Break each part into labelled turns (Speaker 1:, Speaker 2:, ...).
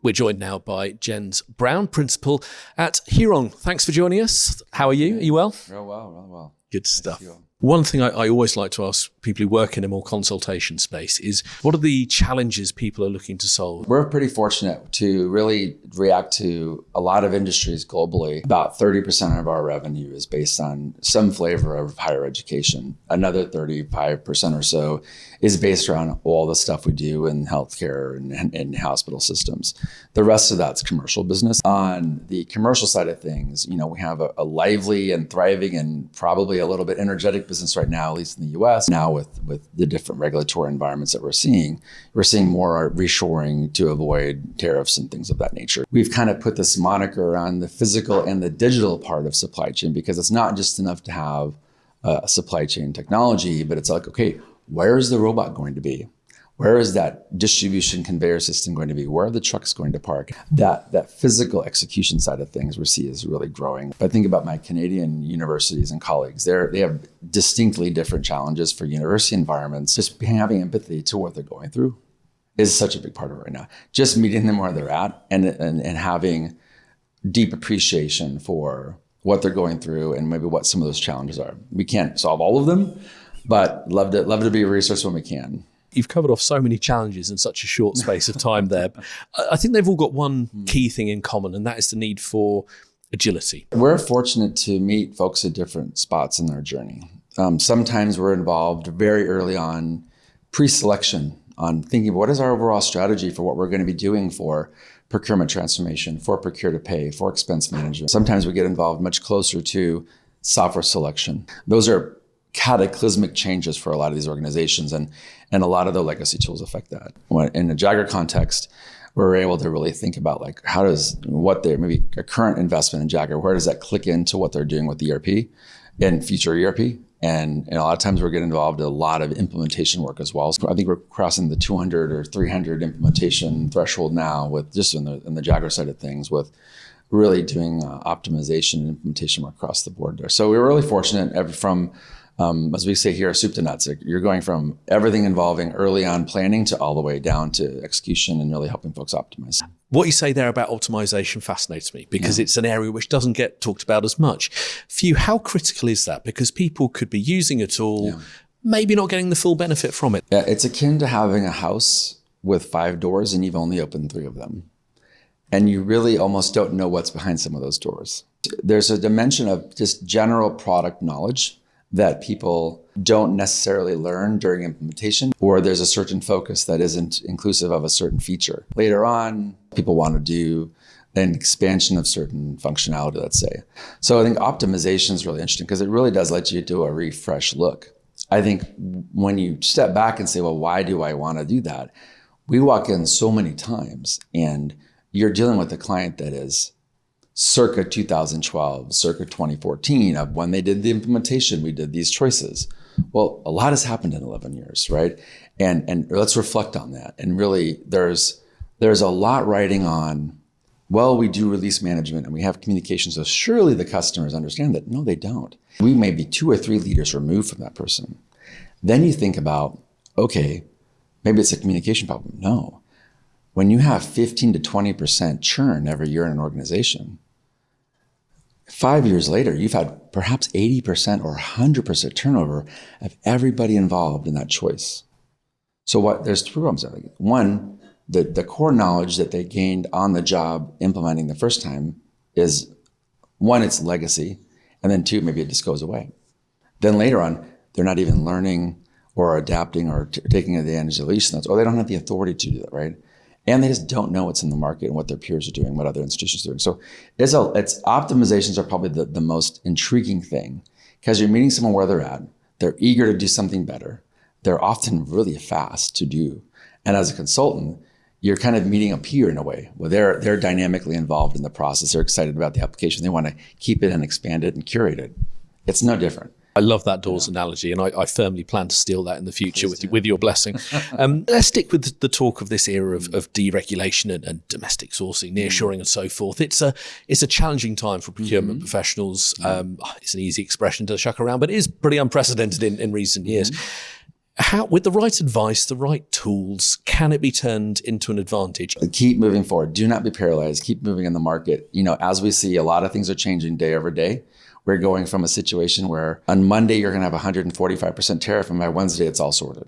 Speaker 1: We're joined now by Jens Brown, Principal at Huron. Thanks for joining us. How are you? Are you well?
Speaker 2: Real well.
Speaker 1: Good stuff. One thing I always like to ask people who work in a more consultation space is, what are the challenges people are looking to solve?
Speaker 2: We're pretty fortunate to really react to a lot of industries globally. About 30% of our revenue is based on some flavor of higher education. Another 35% or so is based around all the stuff we do in healthcare and hospital systems. The rest of that's commercial business. On the commercial side of things, we have a lively and thriving and probably a little bit energetic business right now, at least in the US. Now with the different regulatory environments that we're seeing more reshoring to avoid tariffs and things of that nature. We've kind of put this moniker on the physical and the digital part of supply chain, because it's not just enough to have a supply chain technology, but it's like, okay, where is the robot going to be? Where is that distribution conveyor system going to be? Where are the trucks going to park? That physical execution side of things we see is really growing. If I think about my Canadian universities and colleagues, they have distinctly different challenges for university environments. Just having empathy to what they're going through is such a big part of it right now. Just meeting them where they're at and having deep appreciation for what they're going through and maybe what some of those challenges are. We can't solve all of them, but love to be a resource when we can.
Speaker 1: You've covered off so many challenges in such a short space of time there. I think they've all got one key thing in common, and that is the need for agility.
Speaker 2: We're fortunate to meet folks at different spots in their journey. Sometimes we're involved very early on, pre-selection, on thinking, what is our overall strategy for what we're going to be doing for procurement transformation, for procure to pay, for expense management. Sometimes we get involved much closer to software selection. Those are cataclysmic changes for a lot of these organizations, and a lot of the legacy tools affect that. In the JAGGAER context, we're able to really think about like, how does maybe a current investment in JAGGAER, where does that click into what they're doing with ERP and future ERP? And a lot of times we're getting involved in a lot of implementation work as well. So I think we're crossing the 200 or 300 implementation threshold now, with just in the JAGGAER side of things, with really doing optimization and implementation work across the board there. So we were really fortunate from as we say here, soup to nuts. You're going from everything involving early on planning to all the way down to execution and really helping folks optimize.
Speaker 1: What you say there about optimization fascinates me, because it's an area which doesn't get talked about as much. For you, how critical is that? Because people could be using a tool, maybe not getting the full benefit from it.
Speaker 2: Yeah, it's akin to having a house with 5 doors and you've only opened 3 of them. And you really almost don't know what's behind some of those doors. There's a dimension of just general product knowledge that people don't necessarily learn during implementation, or there's a certain focus that isn't inclusive of a certain feature. Later on, people want to do an expansion of certain functionality, let's say. So I think optimization is really interesting, because it really does let you do a refresh look. I think when you step back and say, well, why do I want to do that? We walk in so many times and you're dealing with a client that is circa 2012, circa 2014, of when they did the implementation, we did these choices. Well, a lot has happened in 11 years, right? And let's reflect on that. And really, there's a lot riding on, well, we do release management and we have communication, so surely the customers understand that. No, they don't. We may be 2 or 3 leaders removed from that person. Then you think about, okay, maybe it's a communication problem. No. When you have 15 to 20% churn every year in an organization, 5 years later, you've had perhaps 80% or 100% turnover of everybody involved in that choice. So there's 2 problems. One, the core knowledge that they gained on the job implementing the first time is, 1, it's legacy, and then 2, maybe it just goes away. Then later on, they're not even learning or adapting or taking advantage of the lease notes, or they don't have the authority to do that, right? And they just don't know what's in the market and what their peers are doing, what other institutions are doing. So it's optimizations are probably the most intriguing thing, because you're meeting someone where they're at. They're eager to do something better. They're often really fast to do. And as a consultant, you're kind of meeting a peer in a way, where they're dynamically involved in the process. They're excited about the application. They want to keep it and expand it and curate it. It's no different.
Speaker 1: I love that doors analogy, and I firmly plan to steal that in the future with your blessing. Let's stick with the talk of this era of deregulation and domestic sourcing, nearshoring and so forth. It's a challenging time for procurement professionals. It's an easy expression to chuck around, but it is pretty unprecedented in recent years. How, with the right advice, the right tools, can it be turned into an advantage?
Speaker 2: Keep moving forward. Do not be paralyzed. Keep moving in the market. As we see, a lot of things are changing day over day. We're going from a situation where on Monday, you're going to have 145% tariff, and by Wednesday, it's all sorted.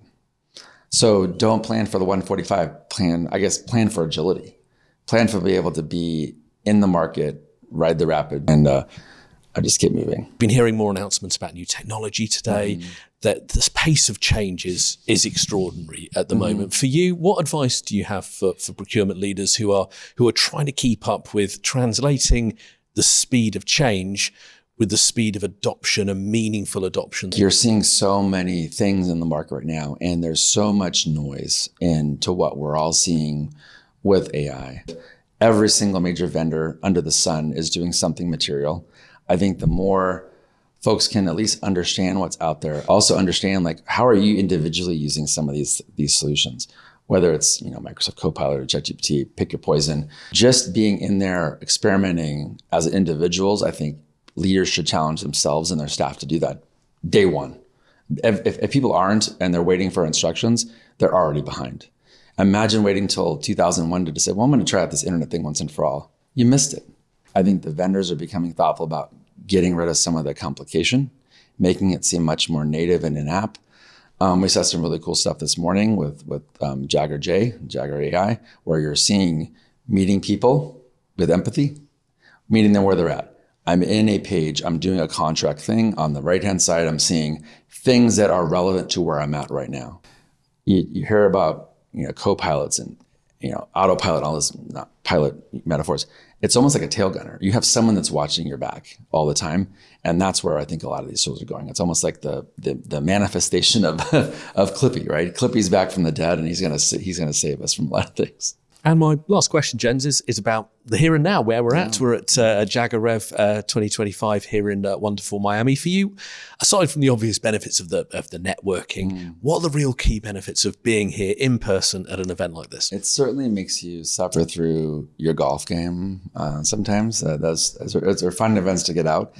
Speaker 2: So don't plan for the 145, plan for agility. Plan for being able to be in the market, ride the rapid, and I just keep moving.
Speaker 1: Been hearing more announcements about new technology today, that this pace of change is extraordinary at the moment. For you, what advice do you have for procurement leaders who are trying to keep up with translating the speed of change with the speed of adoption and meaningful adoption?
Speaker 2: You're seeing so many things in the market right now, and there's so much noise into what we're all seeing with AI. Every single major vendor under the sun is doing something material. I think the more folks can at least understand what's out there, also understand how are you individually using some of these solutions, whether it's Microsoft Copilot or ChatGPT, pick your poison. Just being in there experimenting as individuals, I think leaders should challenge themselves and their staff to do that day one. If people aren't and they're waiting for instructions, they're already behind. Imagine waiting until 2001 to say, well, I'm going to try out this internet thing once and for all. You missed it. I think the vendors are becoming thoughtful about getting rid of some of the complication, making it seem much more native and in-app. We saw some really cool stuff this morning with JAGGAER AI, where you're seeing meeting people with empathy, meeting them where they're at. I'm in a page, I'm doing a contract thing. On the right-hand side, I'm seeing things that are relevant to where I'm at right now. You hear about co-pilots and autopilot, all this, not pilot metaphors. It's almost like a tail gunner. You have someone that's watching your back all the time. And that's where I think a lot of these tools are going. It's almost like the manifestation of Clippy, right? Clippy's back from the dead, and he's gonna save us from a lot of things.
Speaker 1: And my last question, Jens, is about the here and now, where we're at. We're at JAGGAER Rev 2025 here in wonderful Miami. For you, aside from the obvious benefits of the networking, what are the real key benefits of being here in person at an event like this?
Speaker 2: It certainly makes you suffer through your golf game sometimes. Those are fun events to get out.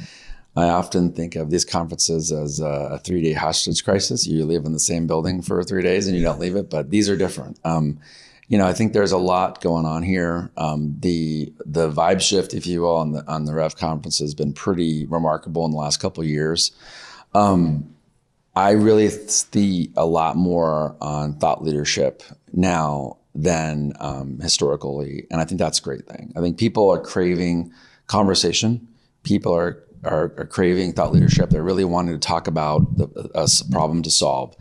Speaker 2: I often think of these conferences as a 3-day hostage crisis. You live in the same building for 3 days and you don't leave it, but these are different. I think there's a lot going on here. The vibe shift, if you will, on the Rev conference has been pretty remarkable in the last couple of years. I really see a lot more on thought leadership now than historically, and I think that's a great thing. I think people are craving conversation. People are craving thought leadership. They're really wanting to talk about a problem to solve.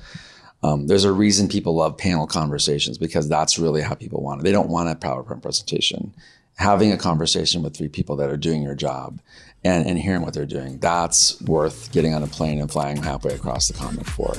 Speaker 2: There's a reason people love panel conversations, because that's really how people want it. They don't want a PowerPoint presentation. Having a conversation with 3 people that are doing your job and hearing what they're doing, that's worth getting on a plane and flying halfway across the continent for.